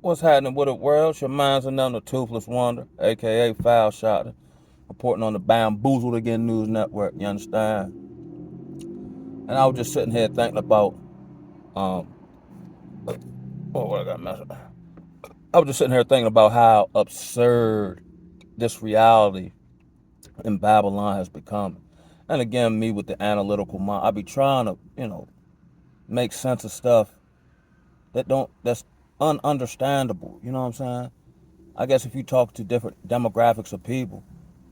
What's happening with the world? It's your mind's another toothless wonder, aka Foul Shot, reporting on the Bamboozled Again News Network. You understand? And I was just sitting here thinking about, um, oh, what I got messed up. I was just sitting here thinking about how absurd this reality in Babylon has become. And again, me with the analytical mind, I be trying to, make sense of stuff that's ununderstandable. You know what I'm saying? I guess if you talk to different demographics of people,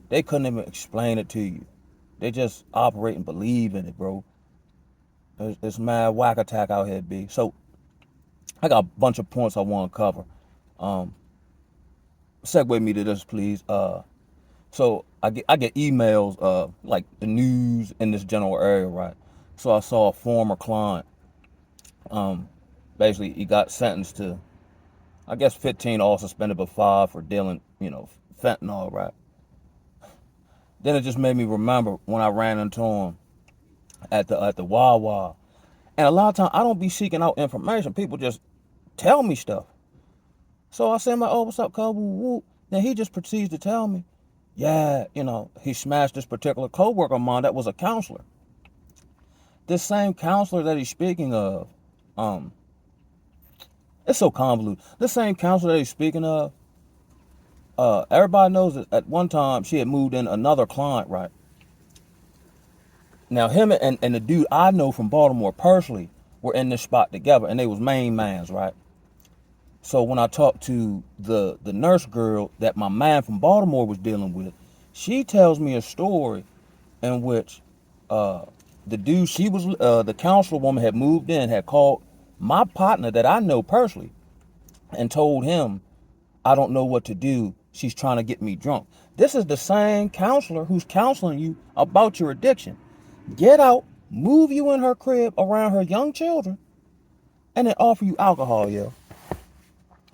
they couldn't even explain it to you. They just operate and believe in it, bro. It's mad whack attack out here, B. So I got a bunch of points I want to cover. Um, segue me to this, please. So I get emails like the news in this general area, right? So I saw a former client. Um, basically he got sentenced to, I guess, 15, all suspended but 5 for dealing, fentanyl, right? Then it just made me remember when I ran into him at the Wawa. And a lot of times I don't be seeking out information. People just tell me stuff. So I say, like, oh, what's up, cuz? Woo, woo. Then he just proceeds to tell me, yeah, he smashed this particular coworker of mine that was a counselor. This same counselor that he's speaking of, um, it's so convoluted. This same counselor that he's speaking of, everybody knows that at one time she had moved in another client, right? Now him and the dude I know from Baltimore personally were in this spot together, and they was main mans, right? So when I talked to the nurse girl that my man from Baltimore was dealing with, she tells me a story in which the dude she was the counselor woman had moved in, had called my partner that I know personally and told him, I don't know what to do. She's trying to get me drunk. This is the same counselor who's counseling you about your addiction. Get out, move you in her crib around her young children, and then offer you alcohol, yo.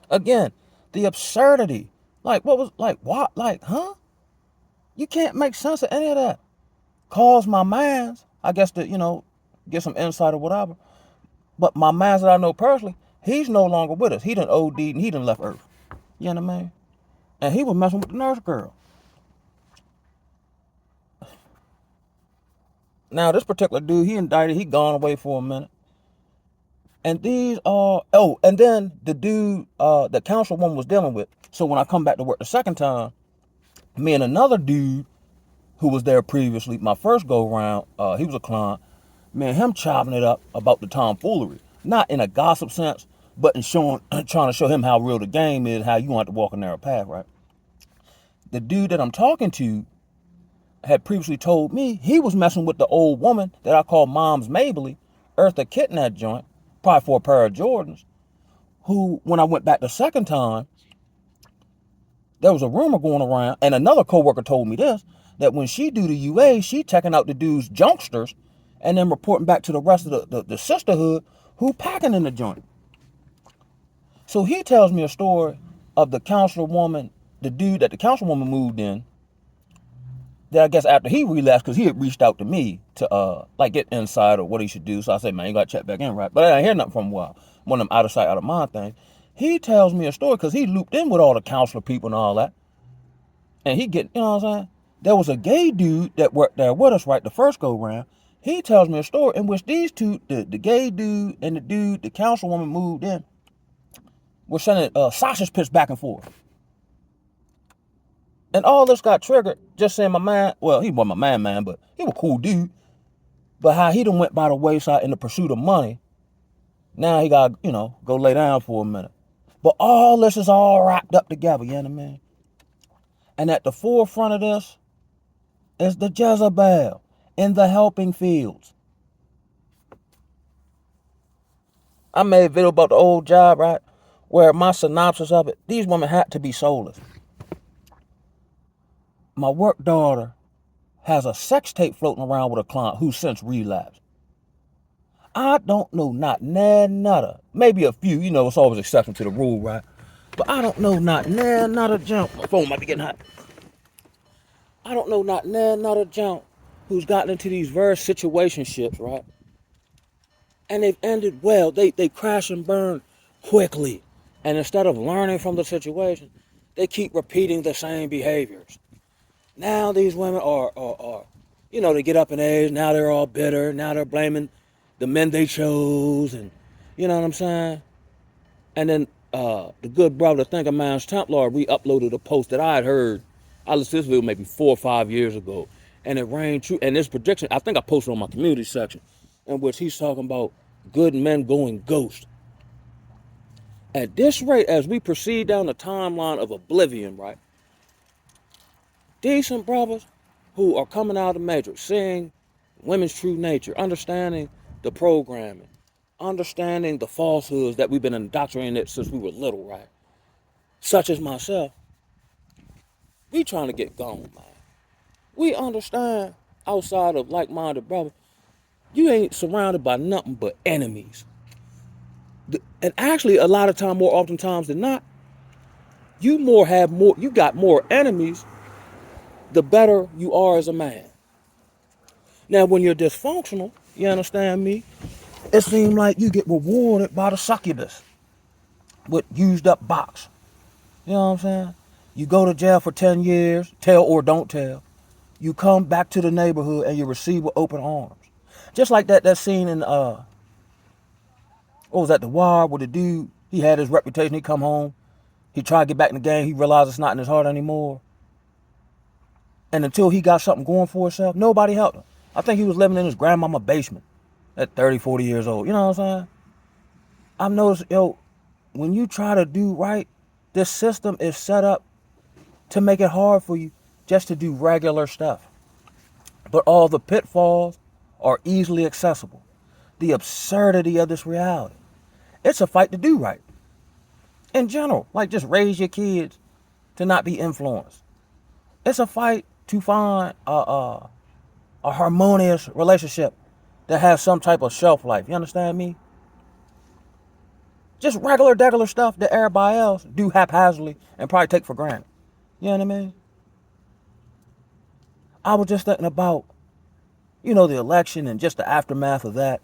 Again, the absurdity. Like, what was, like, what? Like, huh? You can't make sense of any of that. Calls my mans, I guess, to, get some insight or whatever. But my mans that I know personally, he's no longer with us. He done OD'd and he done left Earth. You know what I mean? And he was messing with the nurse girl. Now, this particular dude, he indicted, he gone away for a minute. And these are, oh, and then the dude, the councilwoman was dealing with. So when I come back to work the second time, me and another dude who was there previously, my first go round, he was a client, me and him chopping it up about the tomfoolery. Not in a gossip sense, but in showing, trying to show him how real the game is, how you want to walk a narrow path, right? The dude that I'm talking to had previously told me he was messing with the old woman that I call Mom's Mabley, Eartha Kitt in that joint, probably for a pair of Jordans, who, when I went back the second time, there was a rumor going around, and another coworker told me this, that when she do the UA, she checking out the dude's junksters and then reporting back to the rest of the sisterhood who packing in the joint. So he tells me a story of the counselor woman, the dude that the counselor woman moved in, that I guess after he relapsed, because he had reached out to me to like get insight or what he should do. So I said, man, you got to check back in, right? But I didn't hear nothing from him. While one of them out of sight, out of mind things. He tells me a story because he looped in with all the counselor people and all that. And he get, you know what I'm saying? There was a gay dude that worked there with us, right, the first go round. He tells me a story in which these two, the gay dude and the dude, the councilwoman moved in, were sending sausage pits back and forth. And all this got triggered just saying my man, well, he wasn't my man, but he was a cool dude. But how he done went by the wayside in the pursuit of money, now he got, go lay down for a minute. But all this is all wrapped up together, you know what I mean? And at the forefront of this is the Jezebel in the helping fields. I made a video about the old job, right? Where my synopsis of it, these women had to be soulless. My work daughter has a sex tape floating around with a client who's since relapsed. I don't know not nutter. Maybe a few, it's always exception to the rule, right? But I don't know not nutter jump. My phone might be getting hot. I don't know not nutter jump who's gotten into these various situationships, right? And they've ended well. They crash and burn quickly. And instead of learning from the situation, they keep repeating the same behaviors. Now these women are they get up in age. Now they're all bitter. Now they're blaming the men they chose, and you know what I'm saying. And then the good brother, Think a Man's Templar, re-uploaded a post that I had heard. I listened to this video maybe 4 or 5 years ago, and it rang true. And this prediction, I think I posted on my community section, in which he's talking about good men going ghost. At this rate, as we proceed down the timeline of oblivion, right? Decent brothers who are coming out of the matrix, seeing women's true nature, understanding the programming, understanding the falsehoods that we've been indoctrinated since we were little, right? Such as myself. We trying to get gone, man. We understand outside of like-minded brothers, you ain't surrounded by nothing but enemies. And actually, a lot of time, more oftentimes than not, you got more enemies the better you are as a man. Now, when you're dysfunctional, you understand me, it seems like you get rewarded by the succubus with used up box. You know what I'm saying? You go to jail for 10 years, tell or don't tell. You come back to the neighborhood and you receive with open arms. Just like that scene in, what was that, The Wire, where the dude, he had his reputation, he come home, he tried to get back in the game, he realized it's not in his heart anymore. And until he got something going for himself, nobody helped him. I think he was living in his grandmama's basement at 30, 40 years old. You know what I'm saying? I've noticed, when you try to do right, this system is set up to make it hard for you just to do regular stuff. But all the pitfalls are easily accessible. The absurdity of this reality. It's a fight to do right. In general, like just raise your kids to not be influenced. It's a fight to find a harmonious relationship that has some type of shelf life. You understand me? Just regular stuff that everybody else do haphazardly and probably take for granted. You know what I mean? I was just thinking about, the election and just the aftermath of that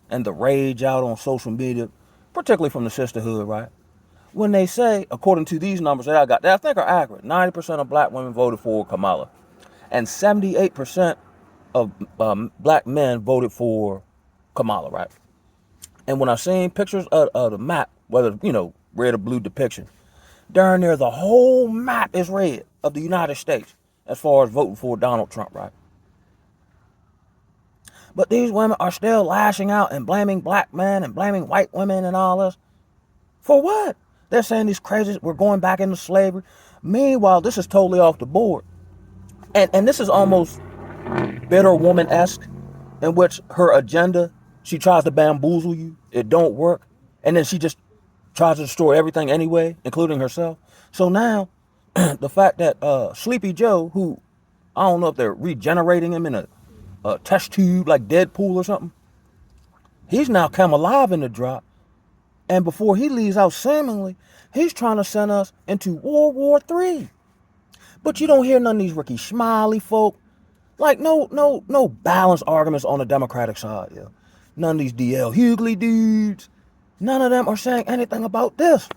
and the rage out on social media, particularly from the sisterhood, right? When they say, according to these numbers that I got, that I think are accurate, 90% of black women voted for Kamala, and 78% of black men voted for Kamala, right? And when I seen pictures of the map, whether, red or blue depiction, darn near the whole map is red of the United States as far as voting for Donald Trump, right? But these women are still lashing out and blaming black men and blaming white women and all this. For what? They're saying these crazies, we're going back into slavery. Meanwhile, this is totally off the board. And this is almost bitter woman-esque, in which her agenda, she tries to bamboozle you. It don't work. And then she just tries to destroy everything anyway, including herself. So now, the fact that Sleepy Joe, who, I don't know if they're regenerating him in a test tube like Deadpool or something, he's now come alive in the drop. And before he leaves out seemingly, he's trying to send us into World War III. But you don't hear none of these Ricky Smiley folk. Like, no balanced arguments on the Democratic side. Yeah. None of these D.L. Hughley dudes. None of them are saying anything about this.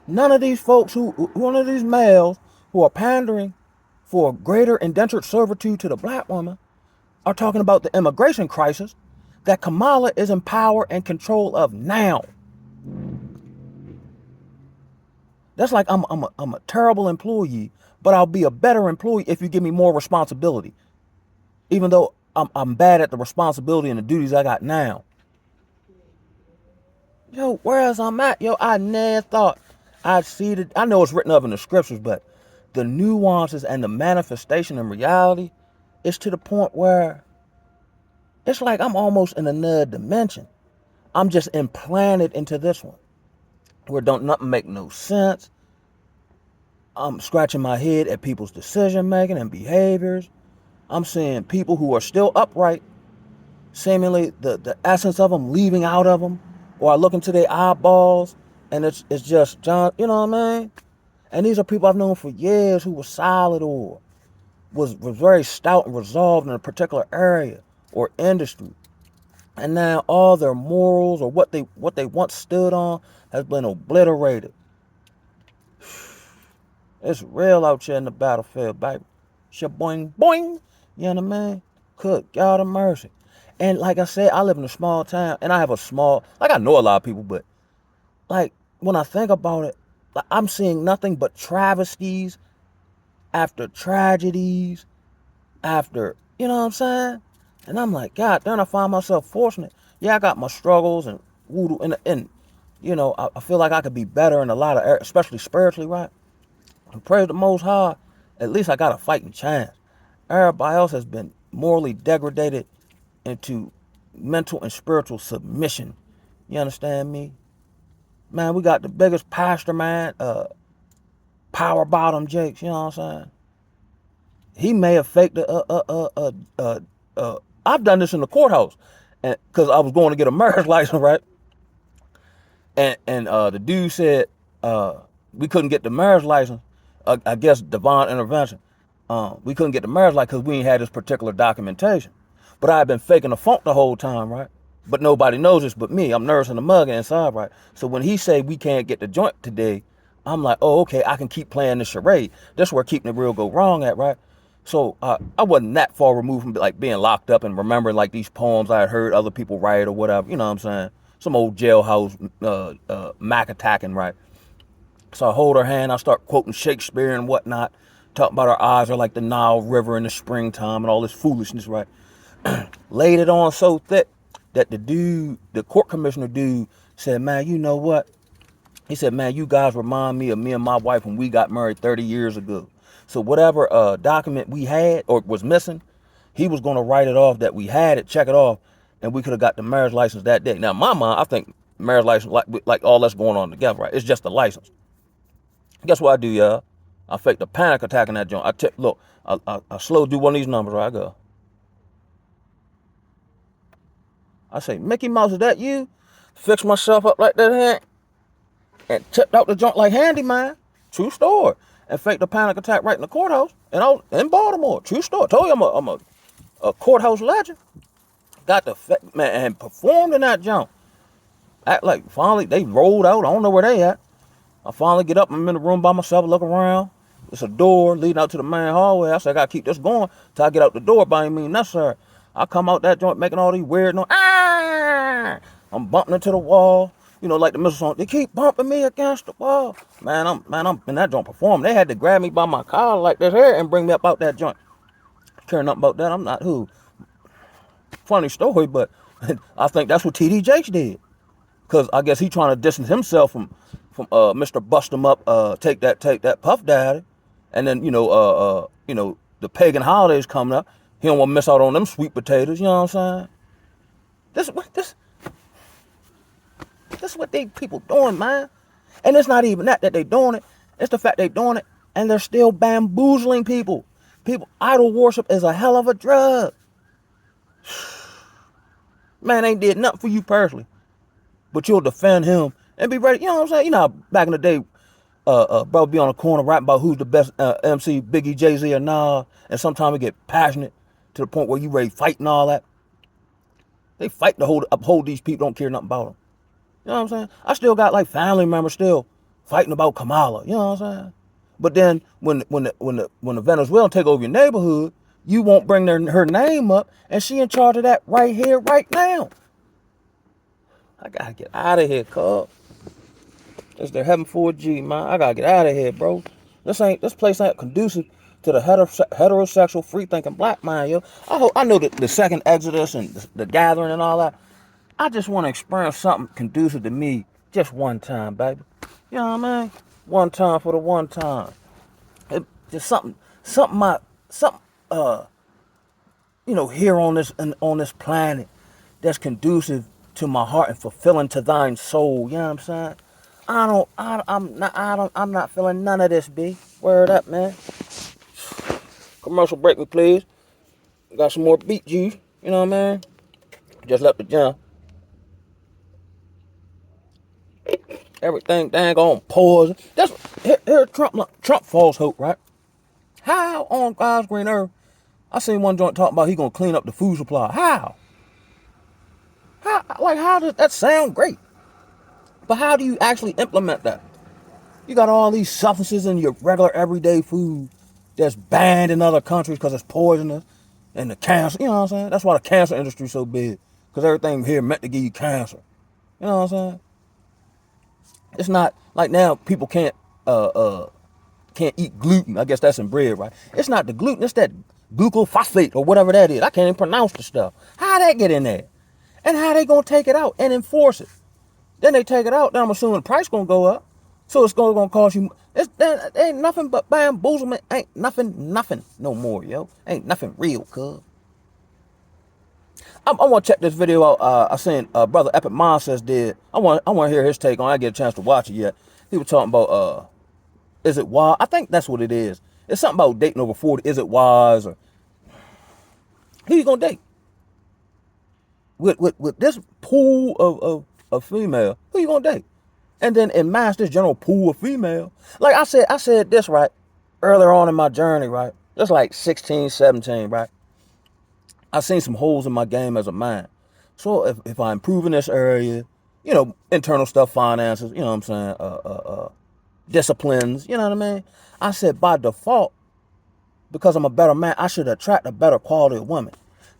None of these folks one of these males who are pandering for a greater indentured servitude to the black woman are talking about the immigration crisis that Kamala is in power and control of now. That's like I'm a terrible employee, but I'll be a better employee if you give me more responsibility. Even though I'm bad at the responsibility and the duties I got now. Whereas I'm at, I never thought I'd see it. I know it's written up in the scriptures, but the nuances and the manifestation in reality is to the point where it's like I'm almost in another dimension. I'm just implanted into this one where nothing make no sense. I'm scratching my head at people's decision making and behaviors. I'm seeing people who are still upright, seemingly the essence of them leaving out of them, or I look into their eyeballs and it's just John, you know what I mean? And these are people I've known for years who were solid or was very stout and resolved in a particular area or industry. And now all their morals or what they once stood on has been obliterated. It's real out here in the battlefield, baby. Shaboing, boing. You know what I mean? Good God of mercy. And like I said, I live in a small town, and I have a small, like I know a lot of people, but like when I think about it, like, I'm seeing nothing but travesties after tragedies after, you know what I'm saying? And I'm like, God, then I find myself fortunate. Yeah, I got my struggles and voodoo, and you know, I feel like I could be better in a lot of areas, especially spiritually, right? And praise the Most High, at least I got a fighting chance. Everybody else has been morally degraded into mental and spiritual submission. You understand me? Man, we got the biggest pastor, man, power bottom Jakes, you know what I'm saying? He may have faked I've done this in the courthouse, and because I was going to get a marriage license, right? And the dude said we couldn't get the marriage license. I guess divine intervention. We couldn't get the marriage license because we ain't had this particular documentation. But I had been faking the funk the whole time, right? But nobody knows this but me. I'm nursing the mug inside, right? So when he say we can't get the joint today, I'm like, oh, okay, I can keep playing the charade. That's where keeping it real go wrong at, right? So I wasn't that far removed from like being locked up and remembering like these poems I had heard other people write or whatever. You know what I'm saying? Some old jailhouse Mac attacking, right? So I hold her hand, I start quoting Shakespeare and whatnot, talking about our eyes are like the Nile River in the springtime and all this foolishness, right? Laid it on so thick that the court commissioner dude said, man, you know what? He said, man, you guys remind me of me and my wife when we got married 30 years ago. So whatever document we had or was missing, he was going to write it off that we had it, check it off, and we could have got the marriage license that day. Now, in my mind, I think marriage license, like all that's going on together, right? It's just a license. Guess what I do, y'all? I faked a panic attack in that joint. Look, I slow do one of these numbers, right? I go. I say, Mickey Mouse, is that you? Fix myself up like that here and tipped out the joint like handyman. True story. And faked a panic attack right in the courthouse. And I was in Baltimore. True story. Told you I'm a courthouse legend. Got the man and performed in that joint. Act like finally they rolled out. I don't know where they at. I finally get up. I'm in the room by myself, look around. It's a door leading out to the main hallway. I said, I gotta keep this going till I get out the door by any means necessary. I come out that joint making all these weird noise. Ah! I'm bumping into the wall. You know, like the missile song. They keep bumping me against the wall. Man, I'm in that joint performing. They had to grab me by my collar like this here and bring me up out that joint. Caring nothing about that. I'm not who. Funny story, but I think that's what TD Jakes did. Cause I guess he trying to distance himself from Mr. Bust 'em Up, take that Puff Daddy, and then you know the pagan holidays coming up. He don't want to miss out on them sweet potatoes. You know what I'm saying? This is what they people doing, man. And it's not even that they doing it. It's the fact they doing it, and they're still bamboozling people. People, idol worship is a hell of a drug. Man, ain't did nothing for you personally, but you'll defend him and be ready. You know what I'm saying? You know, back in the day, bro be on the corner rapping about who's the best MC, Biggie, Jay-Z, or Nas, and sometimes we get passionate to the point where you ready to fight and all that. They fight to uphold these people, don't care nothing about them. You know what I'm saying? I still got like family members still fighting about Kamala. You know what I'm saying? But then when the Venezuelan take over your neighborhood, you won't bring her name up, and she in charge of that right here, right now. I gotta get out of here, cuz. It's the heaven for a G, man. I gotta get out of here, bro. This place ain't conducive to the heterosexual, free-thinking black man, yo. I know the second Exodus and the gathering and all that. I just want to experience something conducive to me just one time, baby. You know what I mean? One time for the one time. Just something, here on this planet that's conducive to my heart and fulfilling to thine soul. You know what I'm saying? I'm not feeling none of this, B. Word up, man. Commercial break me, please. Got some more beet juice. You know what I mean? Just left the gym. Everything dang on pause. Here Trump false hope, right? How on God's green earth? I seen one joint talking about he gonna clean up the food supply. How? How does that sound great? But how do you actually implement that? You got all these substances in your regular everyday food that's banned in other countries because it's poisonous, and the cancer, you know what I'm saying? That's why the cancer industry is so big, because everything here meant to give you cancer. You know what I'm saying? It's not like now people can't eat gluten. I guess that's in bread, right? It's not the gluten, it's that glucophosphate or whatever that is. I can't even pronounce the stuff. How that get in there? And how they gonna take it out and enforce it? Then they take it out, then I'm assuming the price gonna go up. So it's gonna cost you. It ain't nothing but bamboozlement. Ain't nothing no more, yo. Ain't nothing real, cuz. I want to check this video out. I seen brother Epic Monsters did. I want to hear his take on it. I didn't get a chance to watch it yet. He was talking about is it wise? I think that's what it is. It's something about dating over 40. Is it wise, or who you gonna date? With this pool of female, who you gonna date? And then amass this general pool of female. Like I said this right earlier on in my journey, right? Just like 16, 17, right? I seen some holes in my game as a man. So if I improve in this area, you know, internal stuff, finances, you know what I'm saying, disciplines, you know what I mean? I said by default, because I'm a better man, I should attract a better quality of woman.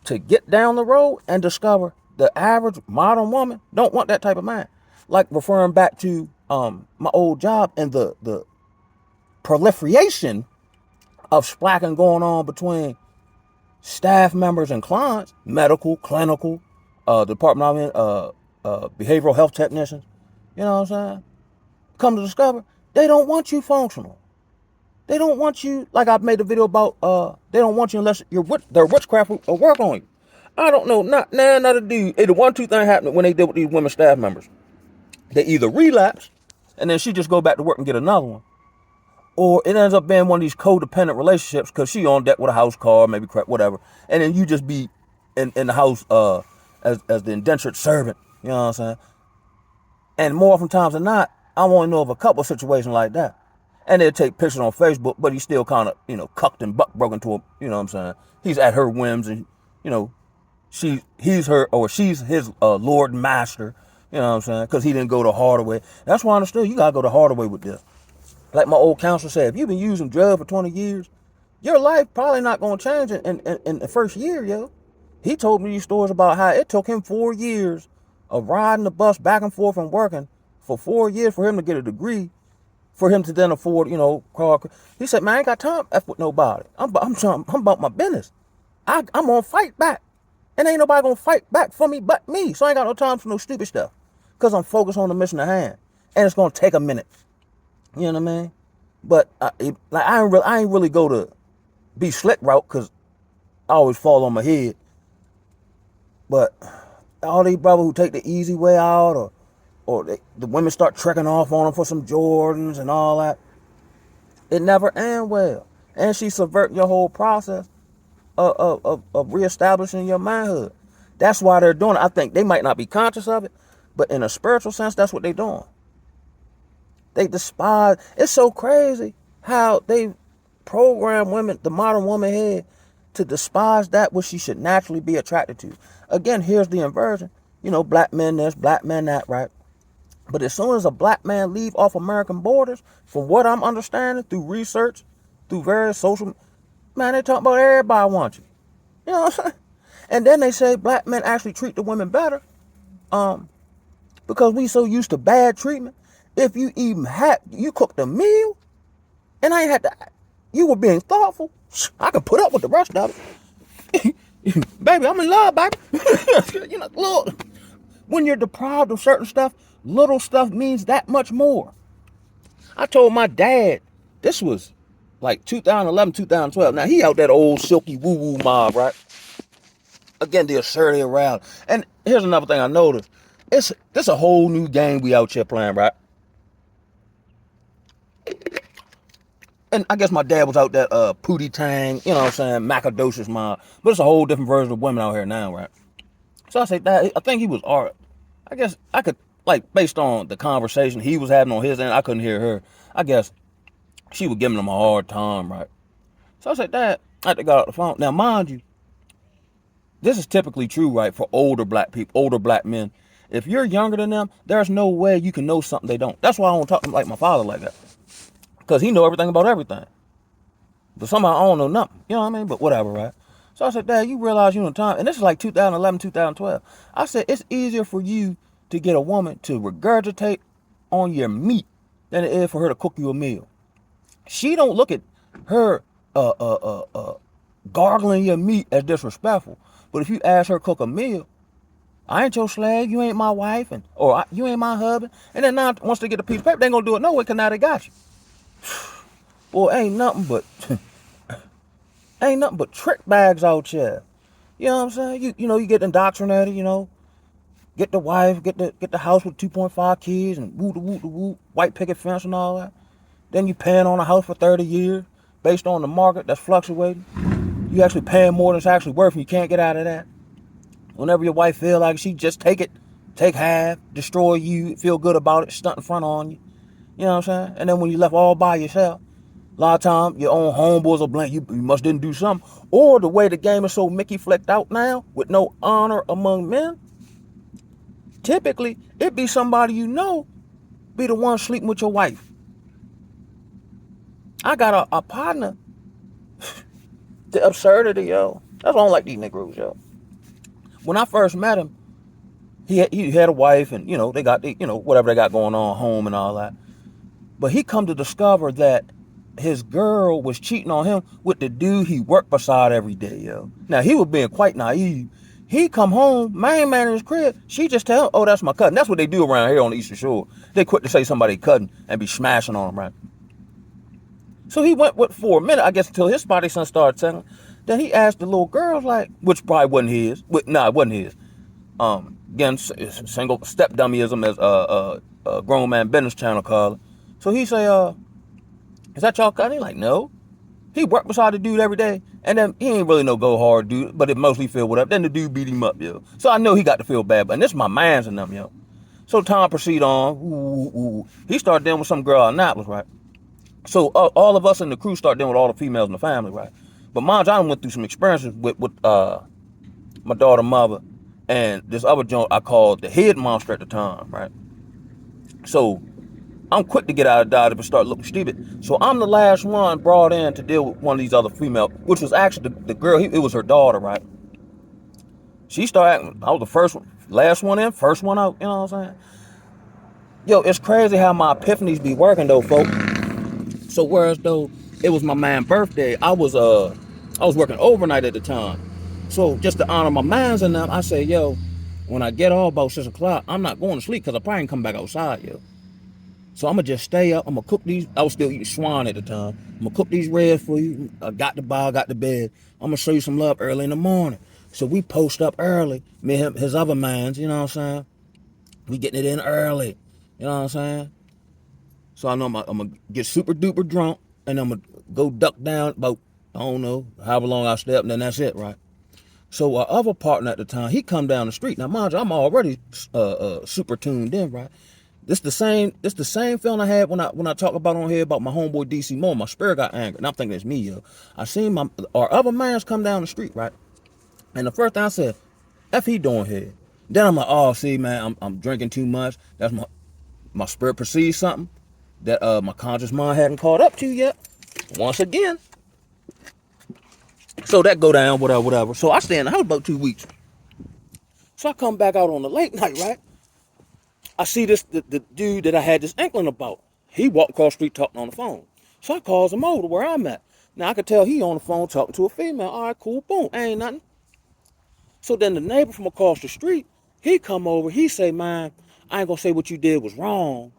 To get down the road and discover the average modern woman don't want that type of man. Like referring back to my old job and the proliferation of splacking going on between staff members and clients, medical, clinical, department I'm in, behavioral health technicians, you know what I'm saying? Come to discover, they don't want you functional. They don't want you, like I've made a video about, they don't want you unless their witchcraft will work on you. I don't know, not a dude. It one, two thing happened when they did with these women staff members. They either relapse, and then she just go back to work and get another one. Or it ends up being one of these codependent relationships because she on deck with a house car, maybe crap, whatever. And then you just be in the house as the indentured servant, you know what I'm saying? And more often times than not, I want to know of a couple of situations like that. And they'll take pictures on Facebook, but he's still kind of, you know, cucked and buck broken to him, you know what I'm saying? He's at her whims, and, you know, he's her, or she's his lord and master, you know what I'm saying? Because he didn't go the harder way. That's why I understood you got to go the harder way with this. Like my old counselor said, if you've been using drugs for 20 years, your life probably not going to change in the first year, yo. He told me these stories about how it took him 4 years of riding the bus back and forth and working for 4 years for him to get a degree, for him to then afford, you know, car. He said, man, I ain't got time to F with nobody. I'm about my business. I'm going to fight back. And ain't nobody going to fight back for me but me. So I ain't got no time for no stupid stuff. Because I'm focused on the mission at hand. And it's going to take a minute. You know what I mean? But I ain't really go to be slick route because I always fall on my head. But all these brothers who take the easy way out, or the women start trekking off on them for some Jordans and all that, it never ends well. And she subverting your whole process of reestablishing your manhood. That's why they're doing it. I think they might not be conscious of it, but in a spiritual sense, that's what they're doing. They despise. It's so crazy how they program women, the modern woman head, to despise that which she should naturally be attracted to. Again, here's the inversion. You know, black men this, black men that, right? But as soon as a black man leave off American borders, from what I'm understanding through research, through various social, man, they talk about everybody wants you. You know what I'm saying? And then they say black men actually treat the women better, because we so used to bad treatment. If you even you cooked a meal, and I ain't had to, you were being thoughtful, I could put up with the rest of it. Baby, I'm in love, baby. You know, look, when you're deprived of certain stuff, little stuff means that much more. I told my dad, this was like 2011, 2012. Now, he out that old silky woo-woo mob, right? Again, the absurdity around. And here's another thing I noticed. This a whole new game we out here playing, right? And I guess my dad was out that Pootie Tang, you know what I'm saying, Macadocious mob. But it's a whole different version of women out here now, right? So I say that, I think he was art. I guess I could, like, based on the conversation he was having on his end, I couldn't hear her. I guess she was giving him a hard time, right? So I said, Dad, I had to go out the phone. Now, mind you, This is typically true, right, for older black people, older black men. If you're younger than them, there's no way you can know something they don't. That's why I don't talk to them like my father like that. Because he know everything about everything. But somehow I don't know nothing. You know what I mean? But whatever, right? So I said, Dad, you realize you know time, and this is like 2011, 2012. I said, it's easier for you to get a woman to regurgitate on your meat than it is for her to cook you a meal. She don't look at her gargling your meat as disrespectful. But if you ask her to cook a meal, I ain't your slave, you ain't my wife, or you ain't my husband. And then now, once they get a piece of paper, they ain't gonna do it no way, because now they got you. Boy, ain't nothing but trick bags out here. You know what I'm saying? You know, you get indoctrinated, you know. Get the wife, get the house with 2.5 kids and woo, white picket fence and all that. Then you paying on a house for 30 years based on the market that's fluctuating. You actually paying more than it's actually worth, and you can't get out of that. Whenever your wife feel like she just take half, destroy you, feel good about it, stunt in front on you. You know what I'm saying? And then when you left all by yourself, a lot of time your own homeboys will blame you. You must didn't do something. Or the way the game is so Mickey flecked out now, with no honor among men, typically it be somebody you know be the one sleeping with your wife. I got a partner. The absurdity, yo. That's why I don't like these Negroes, yo. When I first met him, he had a wife, and you know they got whatever they got going on home and all that. But he come to discover that his girl was cheating on him with the dude he worked beside every day, yo. Now he was being quite naive. He come home, main man in his crib. She just tell him, "Oh, that's my cousin." That's what they do around here on the Eastern Shore. They quit to say somebody cousin and be smashing on him, right? So he went with for a minute, I guess, until his spotty son started telling. Then he asked the little girl, like, which probably wasn't his. Nah, it wasn't his. Again, single step dummyism, as a grown man business channel called it. So he say, "Is that y'all cousin?" He like, "No." He worked beside the dude every day, and then he ain't really no go hard dude, but it mostly feel whatever. Then the dude beat him up, yo. So I know he got to feel bad, but this is my man's in them, yo. So time proceed on. He started dealing with some girl in Annapolis, right? So all of us in the crew start dealing with all the females in the family, right? But mind you, I went through some experiences with my daughter mother and this other joint I called the head monster at the time, right? So I'm quick to get out of Dodge and start looking stupid. So I'm the last one brought in to deal with one of these other females, which was actually the girl, it was her daughter, right? She started, I was the first one, last one in, first one out, you know what I'm saying? Yo, it's crazy how my epiphanies be working though, folks. So whereas though it was my man's birthday, I was working overnight at the time. So just to honor my mans and them, I say, yo, when I get off about 6 o'clock, I'm not going to sleep because I probably ain't come back outside, yo. So I'm going to just stay up. I'm going to cook these. I was still eating swan at the time. I'm going to cook these reds for you. I got the bar, got the bed. I'm going to show you some love early in the morning. So we post up early. Me and his other mans, you know what I'm saying? We getting it in early. You know what I'm saying? So I know I'm going to get super duper drunk. And I'm going to go duck down about, I don't know, however long I step. And then that's it, right? So our other partner at the time, he come down the street. Now, mind you, I'm already super tuned in, right? This the same feeling I had when I talk about on here about my homeboy DC Moore. My spirit got angry, and I'm thinking it's me, yo. I seen our other mans come down the street, right? And the first thing I said, "F he doing here?" Then I'm like, "Oh, see, man, I'm drinking too much. That's my spirit perceives something that my conscious mind hadn't caught up to yet. Once again." So that go down, whatever. So I stay in the house about 2 weeks. So I come back out on the late night, right? I see the dude that I had this inkling about. He walked across the street talking on the phone. So I calls him over to where I'm at. Now I could tell he on the phone talking to a female. All right, cool, boom, ain't nothing. So then the neighbor from across the street, he come over, he say, "Man, I ain't gonna say what you did was wrong,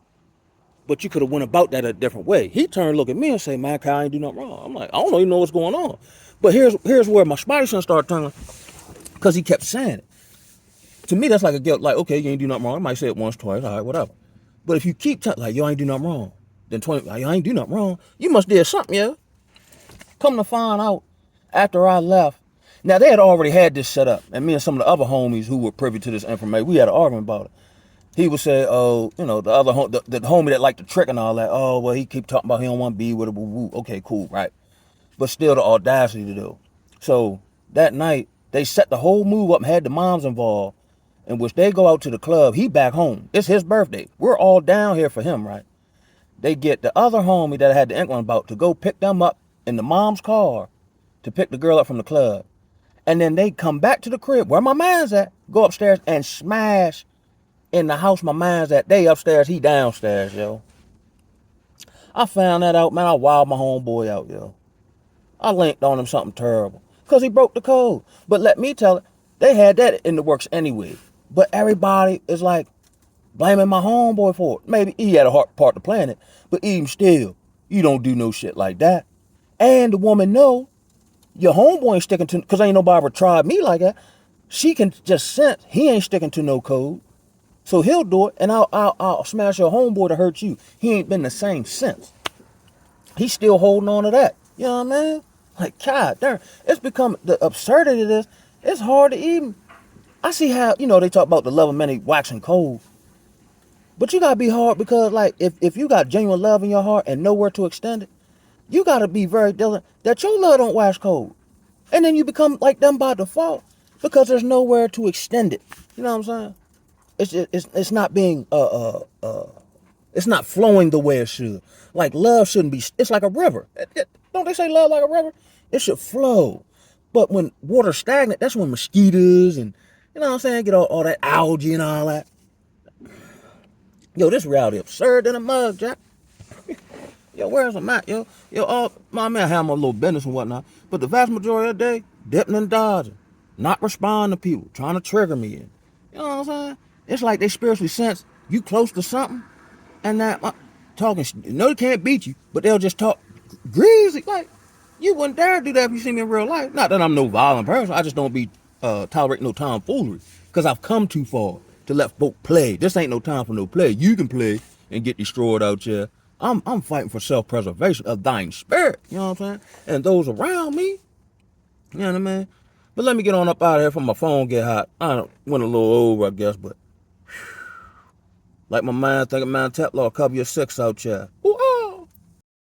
but you could have went about that a different way." He turned, look at me and say, "Man, I ain't do nothing wrong." I'm like, I don't even know what's going on. But here's where my spidey sense started turning, because he kept saying it. To me, that's like a guilt. Like, okay, you ain't do nothing wrong. I might say it once, twice, all right, whatever. But if you keep telling, like, "Yo, I ain't do nothing wrong," then 20, like, "Yo, I ain't do nothing wrong," you must did something, yeah. Come to find out, after I left, now they had already had this set up, and me and some of the other homies who were privy to this information, we had an argument about it. He would say, "Oh, you know, the other the homie that liked the trick and all that. Oh, well, he keep talking about he don't want to be with it. Okay, cool, right?" But still, the audacity to do. So that night, They set the whole move up and had the moms involved, in which they go out to the club. He back home. It's his birthday. We're all down here for him, right? They get the other homie that I had the inkling about to go pick them up in the mom's car to pick the girl up from the club. And then they come back to the crib where my man's at, go upstairs and smash in the house my man's at. They upstairs, he downstairs, yo. I found that out, man. I wowed my homeboy out, yo. I linked on him something terrible because he broke the code. But let me tell it, they had that in the works anyway. But everybody is like blaming my homeboy for it. Maybe he had a hard part to plan it, but even still, you don't do no shit like that. And the woman know your homeboy ain't sticking to, because ain't nobody ever tried me like that. She can just sense he ain't sticking to no code. So he'll do it, and I'll smash your homeboy to hurt you. He ain't been the same since. He's still holding on to that. You know what I mean? Like, God damn. It's become, the absurdity of this, it's hard to even, I see how, they talk about the love of many waxing cold. But you gotta be hard because, like, if you got genuine love in your heart and nowhere to extend it, you gotta be very diligent that your love don't wax cold. And then you become like them by default because there's nowhere to extend it. You know what I'm saying? It's not being it's not flowing the way it should. Like, love shouldn't be, it's like a river. Don't they say love like a river? It should flow. But when water's stagnant, that's when mosquitoes and, you know what I'm saying, get all that algae and all that. Yo, this reality absurd in a mug, Jack. Yo, where's I'm at, yo? Yo, my man have my little business and whatnot. But the vast majority of the day, dipping and dodging. Not responding to people, trying to trigger me. You know what I'm saying? It's like they spiritually sense you close to something, and that talking, they can't beat you, but they'll just talk greasy. Like, you wouldn't dare do that if you see me in real life. Not that I'm no violent person. I just don't be tolerating no tomfoolery. Because I've come too far to let folk play. This ain't no time for no play. You can play and get destroyed out here. I'm fighting for self-preservation of thine spirit. You know what I'm saying? And those around me. You know what I mean? But let me get on up out of here before my phone get hot. I went a little over, I guess, but like my man thinking, man, Tetlaw, cover your six out here.